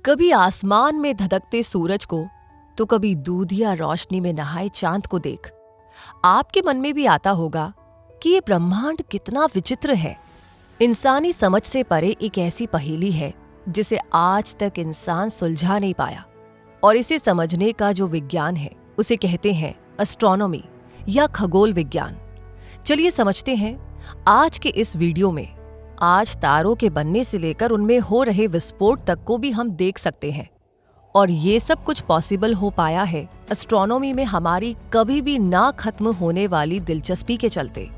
कभी आसमान में धधकते सूरज को तो कभी दूधिया रोशनी में नहाए चांद को देख आपके मन में भी आता होगा कि ये ब्रह्मांड कितना विचित्र है। इंसानी समझ से परे एक ऐसी पहेली है जिसे आज तक इंसान सुलझा नहीं पाया, और इसे समझने का जो विज्ञान है उसे कहते हैं एस्ट्रोनॉमी या खगोल विज्ञान। चलिए समझते हैं आज के इस वीडियो में। आज तारों के बनने से लेकर उनमें हो रहे विस्फोट तक को भी हम देख सकते हैं, और ये सब कुछ पॉसिबल हो पाया है एस्ट्रोनॉमी में हमारी कभी भी ना खत्म होने वाली दिलचस्पी के चलते।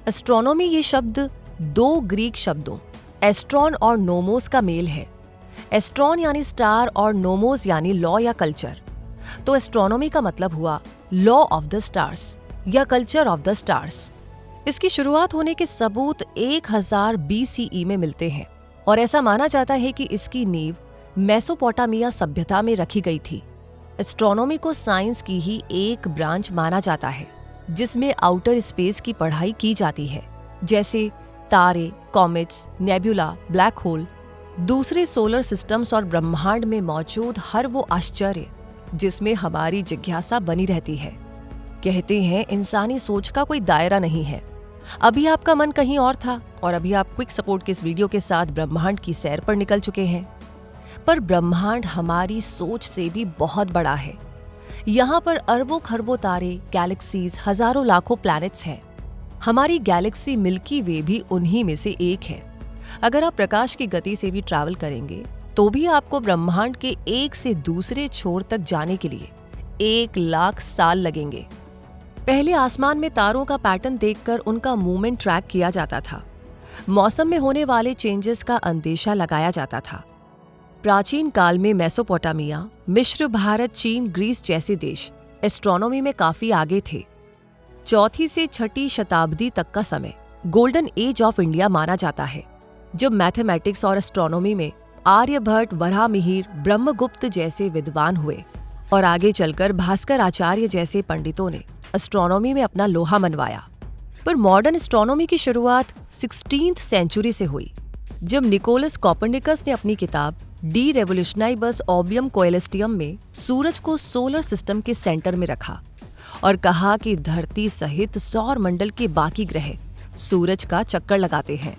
एस्ट्रोनॉमी ये शब्द दो ग्रीक शब्दों एस्ट्रॉन और नोमोस का मेल है। एस्ट्रॉन यानी स्टार और नोमोस यानी लॉ या कल्चर। तो एस्ट्रोनॉमी का मतलब हुआ लॉ ऑफ द स्टार्स या कल्चर ऑफ द स्टार्स। इसकी शुरुआत होने के सबूत 1000 BCE में मिलते हैं, और ऐसा माना जाता है कि इसकी नींव मेसोपोटामिया सभ्यता में रखी गई थी। एस्ट्रोनॉमी को साइंस की ही एक ब्रांच माना जाता है जिसमें आउटर स्पेस की पढ़ाई की जाती है, जैसे तारे, कॉमेट्स, नेबुला, ब्लैक होल, दूसरे सोलर सिस्टम्स और ब्रह्मांड में मौजूद हर वो आश्चर्य जिसमें हमारी जिज्ञासा बनी रहती है। कहते हैं इंसानी सोच का कोई दायरा नहीं है। अभी आपका मन कहीं और था और अभी आप क्विक सपोर्ट के इस वीडियो के साथ ब्रह्मांड की सैर पर निकल चुके हैं। पर ब्रह्मांड हमारी सोच से भी बहुत बड़ा है। यहाँ पर अरबों खरबों तारे, गैलेक्सीज, हजारों लाखों प्लैनेट्स हैं। हमारी गैलेक्सी मिल्की वे भी उन्हीं में से एक है। अगर आप प्रकाश की गति से भी ट्रैवल करेंगे तो भी आपको ब्रह्मांड के एक से दूसरे छोर तक जाने के लिए 1,00,000 साल लगेंगे। पहले आसमान में तारों का पैटर्न देखकर उनका मूवमेंट ट्रैक किया जाता था। मौसम में होने वाले चेंजेस का अंदेशा लगाया जाता था। प्राचीन काल में मेसोपोटामिया, मिस्र, भारत, चीन, ग्रीस जैसे देश एस्ट्रोनॉमी में काफी आगे थे। 4वीं से 6वीं शताब्दी तक का समय गोल्डन एज ऑफ इंडिया माना जाता है, जब मैथमेटिक्स और एस्ट्रोनॉमी में आर्यभट्ट, वराहमिहिर, ब्रह्मगुप्त जैसे विद्वान हुए, और आगे चलकर भास्कर आचार्य जैसे पंडितों ने एस्ट्रोनॉमी में अपना लोहा मनवाया। पर मॉडर्न एस्ट्रोनॉमी की शुरुआत 16th सेंचुरी से हुई, जब निकोलस कॉपरनिकस ने अपनी किताब डी रेवोल्यूशनाइबस ऑर्बियम कोएलेस्टियम में सूरज को सोलर सिस्टम के सेंटर में रखा और कहा कि धरती सहित सौर मंडल के बाकी ग्रह सूरज का चक्कर लगाते हैं।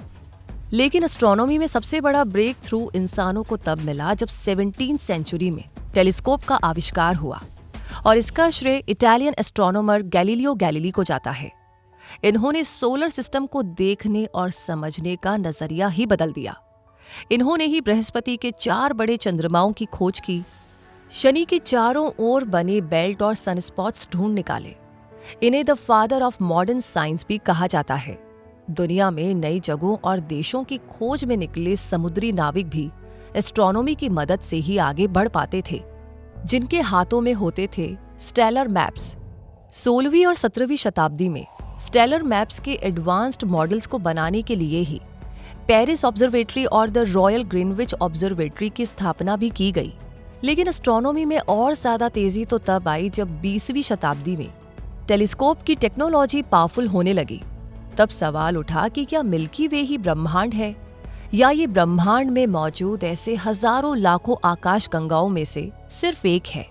लेकिन एस्ट्रोनॉमी में सबसे बड़ा ब्रेक थ्रू इंसानों को तब मिला जब 17th सेंचुरी में टेलीस्कोप का आविष्कार हुआ, और इसका श्रेय इटालियन एस्ट्रोनॉमर गैलीलियो गैलीली को जाता है। इन्होंने सोलर सिस्टम को देखने और समझने का नजरिया ही बदल दिया। इन्होंने ही बृहस्पति के 4 बड़े चंद्रमाओं की खोज की, शनि के चारों ओर बने बेल्ट और सनस्पॉट्स ढूंढ निकाले। इन्हें the father of modern science भी कहा जाता है। दुनिया में नई जगहों और देशों की खोज में निकले समुद्री नाविक भी एस्ट्रोनॉमी की मदद से ही आगे बढ़ पाते थे, जिनके हाथों में होते थे स्टेलर मैप्स। 16वीं और 17वीं शताब्दी में स्टेलर मैप्स के एडवांस्ड मॉडल्स को बनाने के लिए ही पेरिस ऑब्जर्वेटरी और द रॉयल ग्रीनविच ऑब्जर्वेटरी की स्थापना भी की गई। लेकिन एस्ट्रोनॉमी में और ज्यादा तेजी तो तब आई जब 20वीं शताब्दी में टेलीस्कोप की टेक्नोलॉजी पावरफुल होने लगी। तब सवाल उठा कि क्या मिल्की वे ही ब्रह्मांड है, या ये ब्रह्मांड में मौजूद ऐसे हजारों लाखों आकाश गंगाओं में से सिर्फ एक है।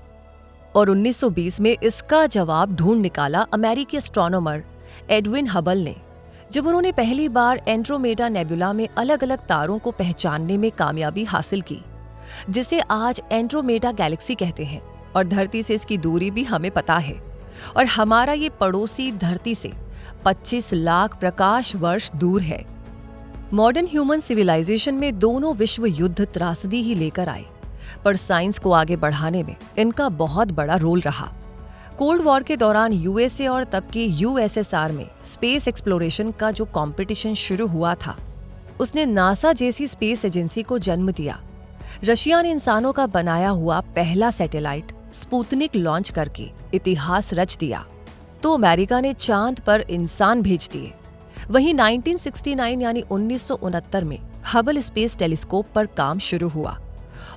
और 1920 में इसका जवाब ढूंढ निकाला अमेरिकी एस्ट्रोनॉमर एडविन हबल ने, जब उन्होंने पहली बार एंड्रोमेडा नेबुला में अलग अलग तारों को पहचानने में कामयाबी हासिल की, जिसे आज एंड्रोमेडा गैलेक्सी कहते हैं। और धरती से इसकी दूरी भी हमें पता है, और हमारा ये पड़ोसी धरती से 25 लाख प्रकाश वर्ष दूर है। मॉडर्न ह्यूमन सिविलाइजेशन में दोनों विश्व युद्ध त्रासदी ही लेकर आए, पर साइंस को आगे बढ़ाने में इनका बहुत बड़ा रोल रहा। कोल्ड वॉर के दौरान यूएसए और तब के यूएसएसआर में स्पेस एक्सप्लोरेशन का जो कंपटीशन शुरू हुआ था, उसने नासा जैसी स्पेस एजेंसी को जन्म दिया। रशिया ने इंसानों का बनाया हुआ पहला सैटेलाइट स्पुतनिक लॉन्च करके इतिहास रच दिया, तो अमेरिका ने चांद पर इंसान भेज दिए। वहीं 1969 यानी 1969 में हबल स्पेस टेलीस्कोप पर काम शुरू हुआ,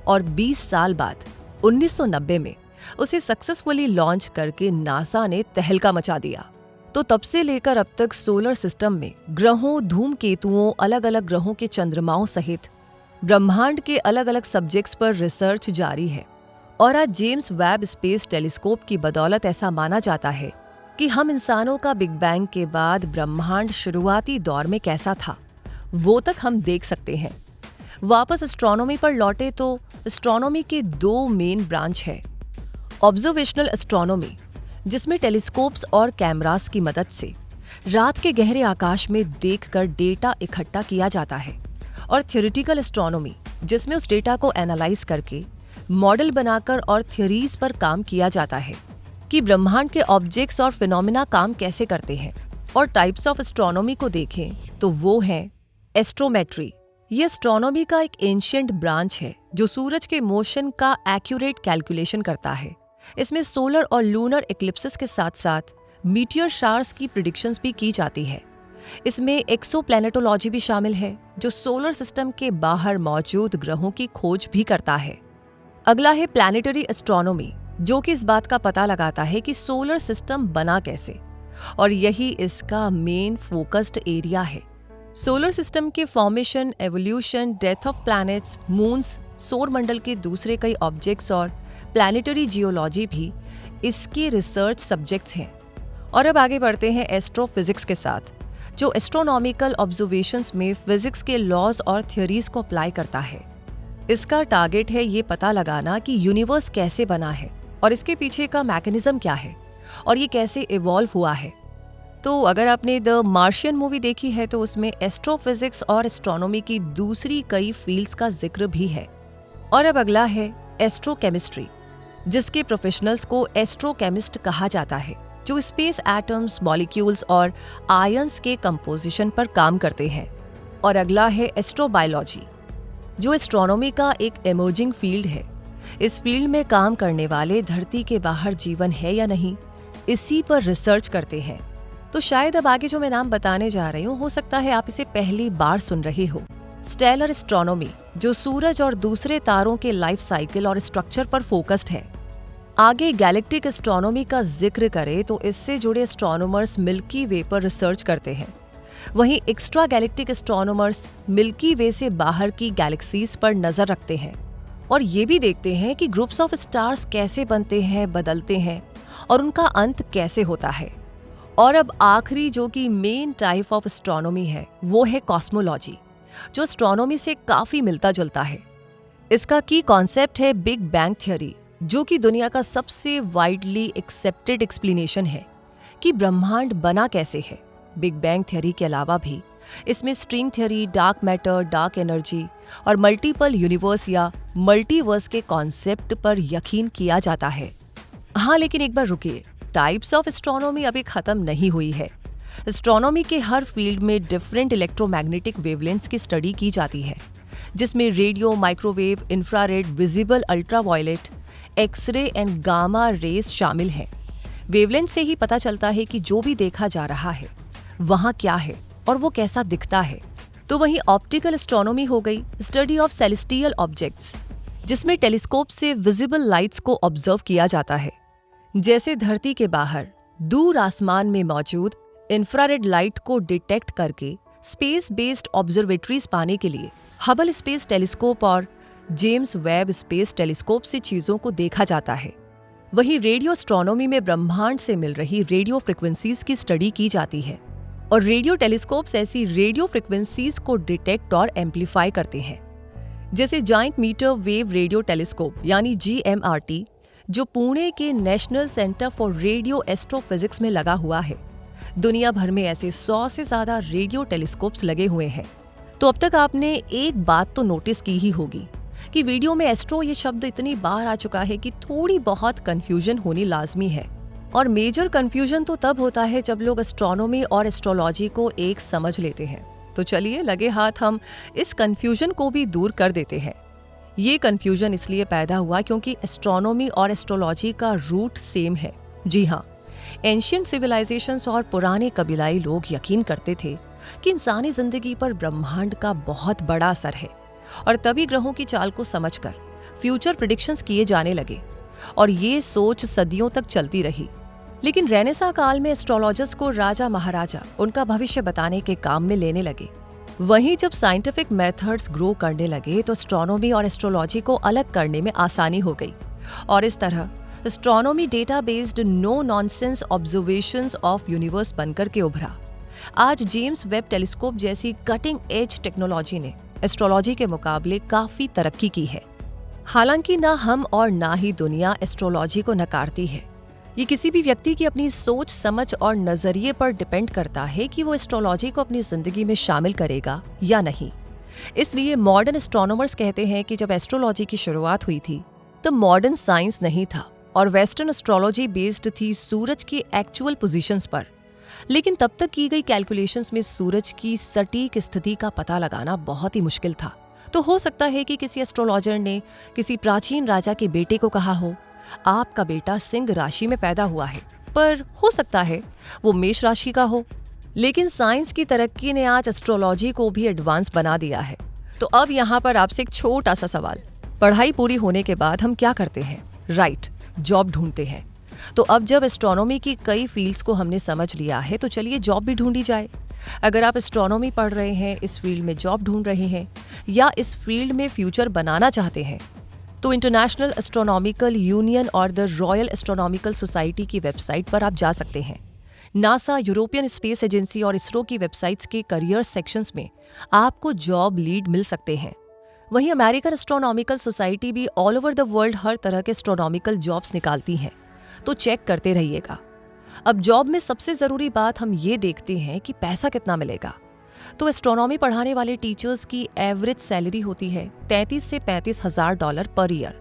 और 20 साल बाद 1990 में उसे सक्सेसफुली लॉन्च करके नासा ने तहलका मचा दिया। तो तब से लेकर अब तक सोलर सिस्टम में ग्रहों, धूमकेतुओं, अलग अलग ग्रहों के चंद्रमाओं सहित ब्रह्मांड के अलग अलग सब्जेक्ट्स पर रिसर्च जारी है और आज जेम्स वेब स्पेस टेलीस्कोप की बदौलत ऐसा माना जाता है कि हम इंसानों का बिग बैंग के बाद ब्रह्मांड शुरुआती दौर में कैसा था वो तक हम देख सकते हैं। वापस एस्ट्रोनॉमी पर लौटे तो एस्ट्रोनॉमी के दो मेन ब्रांच है। ऑब्जर्वेशनल एस्ट्रोनॉमी, जिसमें टेलीस्कोप्स और कैमरास की मदद से रात के गहरे आकाश में देखकर डेटा इकट्ठा किया जाता है, और थ्योरेटिकल एस्ट्रोनॉमी, जिसमें उस डेटा को एनालाइज करके मॉडल बनाकर और थ्योरीज पर काम किया जाता है कि ब्रह्मांड के ऑब्जेक्ट्स और फिनोमिना काम कैसे करते हैं। और टाइप्स ऑफ एस्ट्रोनॉमी को देखें तो वो है एस्ट्रोमेट्री। ये एस्ट्रोनॉमी का एक एंशिएंट ब्रांच है जो सूरज के मोशन का एक्यूरेट कैलकुलेशन करता है। इसमें सोलर और लूनर इक्लिप्सेस के साथ साथ मीटियर शार्स की प्रिडिक्शंस भी की जाती है। इसमें एक्सोप्लैनेटोलॉजी भी शामिल है जो सोलर सिस्टम के बाहर मौजूद ग्रहों की खोज भी करता है। अगला है प्लैनेटरी एस्ट्रोनॉमी, जो कि इस बात का पता लगाता है कि सोलर सिस्टम बना कैसे, और यही इसका मेन फोकस्ड एरिया है। सोलर सिस्टम के formation, evolution, death of planets, moons, सौर मंडल के दूसरे कई ऑब्जेक्ट्स और प्लैनेटरी जियोलॉजी भी इसके रिसर्च सब्जेक्ट्स हैं। और अब आगे बढ़ते हैं एस्ट्रोफिजिक्स के साथ, जो एस्ट्रोनॉमिकल ऑब्जर्वेशंस में फिजिक्स के लॉज और थ्योरीज को अप्लाई करता है। इसका टारगेट है ये पता लगाना कि यूनिवर्स कैसे बना है और इसके पीछे का मैकेनिज्म क्या है और ये कैसे इवॉल्व हुआ है। तो अगर आपने द मार्शियन मूवी देखी है तो उसमें एस्ट्रोफिजिक्स और एस्ट्रोनॉमी की दूसरी कई फील्ड्स का जिक्र भी है। और अब अगला है एस्ट्रोकेमिस्ट्री, जिसके प्रोफेशनल्स को एस्ट्रोकेमिस्ट कहा जाता है, जो स्पेस एटम्स, मॉलिक्यूल्स और आयंस के कंपोजिशन पर काम करते हैं। और अगला है एस्ट्रोबायोलॉजी, जो एस्ट्रोनॉमी का एक इमर्जिंग फील्ड है। इस फील्ड में काम करने वाले धरती के बाहर जीवन है या नहीं, इसी पर रिसर्च करते हैं। तो शायद अब आगे जो मैं नाम बताने जा रही हूँ, हो सकता है आप इसे पहली बार सुन रहे हो। स्टेलर एस्ट्रोनॉमी, जो सूरज और दूसरे तारों के लाइफ साइकिल और स्ट्रक्चर पर फोकस्ड है। आगे गैलेक्टिक एस्ट्रोनॉमी का जिक्र करें तो इससे जुड़े एस्ट्रोनॉमर्स मिल्की वे पर रिसर्च करते हैं। वहीं एक्स्ट्रा गैलेक्टिक एस्ट्रोनॉमर्स मिल्की वे से बाहर की गैलेक्सीज पर नजर रखते हैं और ये भी देखते हैं कि ग्रुप्स ऑफ स्टार्स कैसे बनते हैं, बदलते हैं और उनका अंत कैसे होता है। और अब आखिरी जो कि मेन टाइप ऑफ एस्ट्रोनॉमी है वो है कॉस्मोलॉजी, जो एस्ट्रोनॉमी से काफी मिलता जुलता है। इसका की कॉन्सेप्ट है बिग बैंग थ्योरी, जो कि दुनिया का सबसे वाइडली एक्सेप्टेड एक्सप्लेनेशन है कि ब्रह्मांड बना कैसे है। बिग बैंग थ्योरी के अलावा भी इसमें string theory, dark matter, dark energy और मल्टीपल यूनिवर्स या मल्टीवर्स के कॉन्सेप्ट पर यकीन किया जाता है। हाँ, लेकिन एक बार रुकिए, टाइप्स ऑफ एस्ट्रोनॉमी अभी खत्म नहीं हुई है। एस्ट्रोनॉमी के हर फील्ड में डिफरेंट इलेक्ट्रोमैग्नेटिक वेवलेंथ्स की स्टडी की जाती है, जिसमें radio, microwave, infrared, visible ultraviolet, X-ray and gamma rays शामिल हैं। वेवलेंथ से ही पता चलता है कि जो भी देखा जा रहा है वहाँ क्या है और वो कैसा दिखता है। तो वहीं ऑप्टिकल एस्ट्रोनॉमी हो गई, स्टडी ऑफ सेलेस्टियल ऑब्जेक्ट्स, जिसमें टेलीस्कोप से विजिबल लाइट्स को ऑब्जर्व किया जाता है। जैसे धरती के बाहर दूर आसमान में मौजूद इंफ्रारेड लाइट को डिटेक्ट करके स्पेस बेस्ड ऑब्जर्वेटरीज पाने के लिए हबल स्पेस टेलीस्कोप और जेम्स वेब स्पेस टेलीस्कोप से चीजों को देखा जाता है। वहीं रेडियो एस्ट्रोनॉमी में ब्रह्मांड से मिल रही रेडियो फ्रिक्वेंसीज की स्टडी की जाती है और रेडियो टेलीस्कोप्स ऐसी रेडियो फ्रिक्वेंसीज को डिटेक्ट और एम्पलीफाई करते हैं। जैसे giant metre wave radio telescope यानी GMRT, जो पुणे के National Centre for Radio Astrophysics में लगा हुआ है। दुनिया भर में ऐसे 100 से ज्यादा रेडियो टेलीस्कोप्स लगे हुए हैं। तो अब तक आपने एक बात तो नोटिस की ही होगी कि वीडियो में एस्ट्रो ये शब्द इतनी बार आ चुका है कि थोड़ी बहुत कंफ्यूजन होनी लाजमी है। और मेजर कंफ्यूजन तो तब होता है जब लोग एस्ट्रोनॉमी और एस्ट्रोलॉजी को एक समझ लेते हैं। तो चलिए लगे हाथ हम इस कंफ्यूजन को भी दूर कर देते हैं। ये कंफ्यूजन इसलिए पैदा हुआ क्योंकि एस्ट्रोनॉमी और एस्ट्रोलॉजी का रूट सेम है। जी हाँ, एंशिएंट सिविलाइजेशंस और पुराने कबीलाई लोग यकीन करते थे कि इंसानी जिंदगी पर ब्रह्मांड का बहुत बड़ा असर है और तभी ग्रहों की चाल को समझकर फ्यूचर प्रेडिक्शंस किए जाने लगे और ये सोच सदियों तक चलती रही। लेकिन रेनेसां काल में एस्ट्रोलॉजर्स को राजा महाराजा उनका भविष्य बताने के काम में लेने लगे। वहीं जब साइंटिफिक मेथड्स ग्रो करने लगे तो एस्ट्रोनॉमी और एस्ट्रोलॉजी को अलग करने में आसानी हो गई और इस तरह astronomy data based no nonsense observations of universe बनकर के उभरा। आज जेम्स वेब टेलीस्कोप जैसी कटिंग एज टेक्नोलॉजी ने एस्ट्रोलॉजी के मुकाबले काफी तरक्की की है। हालांकि ना हम और ना ही दुनिया एस्ट्रोलॉजी को नकारती है। ये किसी भी व्यक्ति की अपनी सोच समझ और नजरिए पर डिपेंड करता है कि वो एस्ट्रोलॉजी को अपनी जिंदगी में शामिल करेगा या नहीं। इसलिए मॉडर्न एस्ट्रोनॉमर्स कहते हैं कि जब एस्ट्रोलॉजी की शुरुआत हुई थी तो मॉडर्न साइंस नहीं था और वेस्टर्न एस्ट्रोलॉजी बेस्ड थी सूरज की एक्चुअल पोजीशंस पर। लेकिन तब तक की गई कैलकुलेशंस में सूरज की सटीक स्थिति का पता लगाना बहुत ही मुश्किल था। तो हो सकता है कि किसी एस्ट्रोलॉजर ने किसी प्राचीन राजा के बेटे को कहा हो, आपका बेटा सिंह राशि में पैदा हुआ है, पर हो सकता है वो मेष राशि का हो। लेकिन साइंस की तरक्की ने आज एस्ट्रोलॉजी को भी एडवांस बना दिया है। तो अब यहाँ पर आपसे एक छोटा सा सवाल, पढ़ाई पूरी होने के बाद हम क्या करते हैं? राइट, जॉब ढूंढते हैं। तो अब जब एस्ट्रोनॉमी की कई फील्ड्स को हमने समझ लिया है तो चलिए जॉब भी ढूंढी जाए। अगर आप एस्ट्रोनॉमी पढ़ रहे हैं, इस फील्ड में जॉब ढूंढ रहे हैं या इस फील्ड में फ्यूचर बनाना चाहते हैं तो इंटरनेशनल एस्ट्रोनॉमिकल यूनियन और द रॉयल एस्ट्रोनॉमिकल सोसाइटी की वेबसाइट पर आप जा सकते हैं। नासा, यूरोपियन स्पेस एजेंसी और इसरो की वेबसाइट्स के करियर सेक्शंस में आपको जॉब लीड मिल सकते हैं। वहीं अमेरिकन एस्ट्रोनॉमिकल सोसाइटी भी ऑल ओवर द वर्ल्ड हर तरह के एस्ट्रोनॉमिकल जॉब्स निकालती है, तो चेक करते रहिएगा। अब जॉब में सबसे ज़रूरी बात हम ये देखते हैं कि पैसा कितना मिलेगा। तो एस्ट्रोनॉमी पढ़ाने वाले टीचर्स की एवरेज सैलरी होती है 33 से 35 हज़ार डॉलर पर ईयर।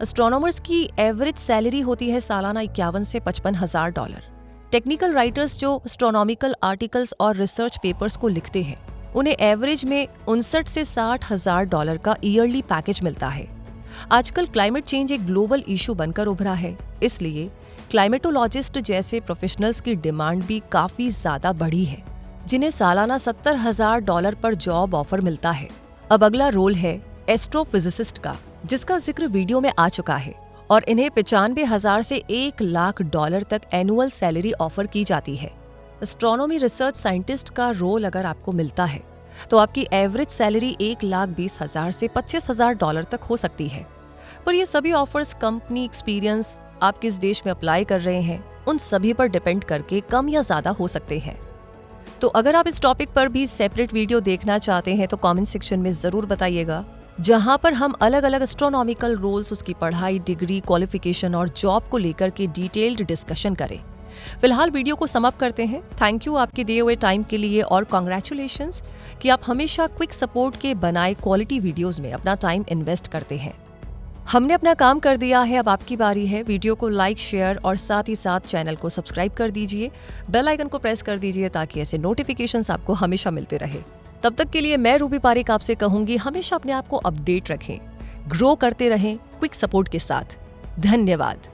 एस्ट्रोनॉमर्स की एवरेज सैलरी होती है सालाना 51 से 55 हज़ार डॉलर। टेक्निकल राइटर्स जो एस्ट्रोनॉमिकल आर्टिकल्स और रिसर्च पेपर्स को लिखते हैं उन्हें एवरेज में 59 से 60 हज़ार डॉलर का ईयरली पैकेज मिलता है। आजकल क्लाइमेट चेंज एक ग्लोबल इशू बनकर उभरा है, इसलिए क्लाइमेटोलॉजिस्ट जैसे प्रोफेशनल्स की डिमांड भी काफी ज्यादा बढ़ी है, जिन्हें सालाना 70 हज़ार डॉलर पर जॉब ऑफर मिलता है। अब अगला रोल है एस्ट्रोफिजिसिस्ट का, जिसका जिक्र वीडियो में आ चुका है और इन्हें 95,000 से 1 लाख डॉलर तक एनुअल सैलरी ऑफर की जाती है। एस्ट्रोनॉमी रिसर्च साइंटिस्ट का रोल अगर आपको मिलता है तो आपकी एवरेज सैलरी 1,20,000 से 25,000 डॉलर तक हो सकती है। पर ये सभी ऑफर्स कंपनी एक्सपीरियंस, आप किस देश में अप्लाई कर रहे हैं, उन सभी पर डिपेंड करके कम या ज्यादा हो सकते हैं। तो अगर आप इस टॉपिक पर भी सेपरेट वीडियो देखना चाहते हैं तो कमेंट सेक्शन में जरूर बताइएगा, जहां पर हम अलग अलग एस्ट्रोनॉमिकल रोल्स, उसकी पढ़ाई, डिग्री, क्वालिफिकेशन और जॉब को लेकर के डिटेल्ड डिस्कशन करें। फिलहाल वीडियो को समाप्त करते हैं। थैंक यू आपके दिए हुए टाइम के लिए और कॉन्ग्रेचुलेशंस कि आप हमेशा क्विक सपोर्ट के बनाए क्वालिटी वीडियोस में अपना टाइम इन्वेस्ट करते हैं। हमने अपना काम कर दिया है, अब आपकी बारी है। वीडियो को लाइक, शेयर और साथ ही साथ चैनल को सब्सक्राइब कर दीजिए। बेल आइकन को प्रेस कर दीजिए ताकि ऐसे नोटिफिकेशंस आपको हमेशा मिलते रहे। तब तक के लिए मैं रूबी पारिक आपसे कहूंगी, हमेशा अपने आप को अपडेट रखें, ग्रो करते रहें क्विक सपोर्ट के साथ। धन्यवाद।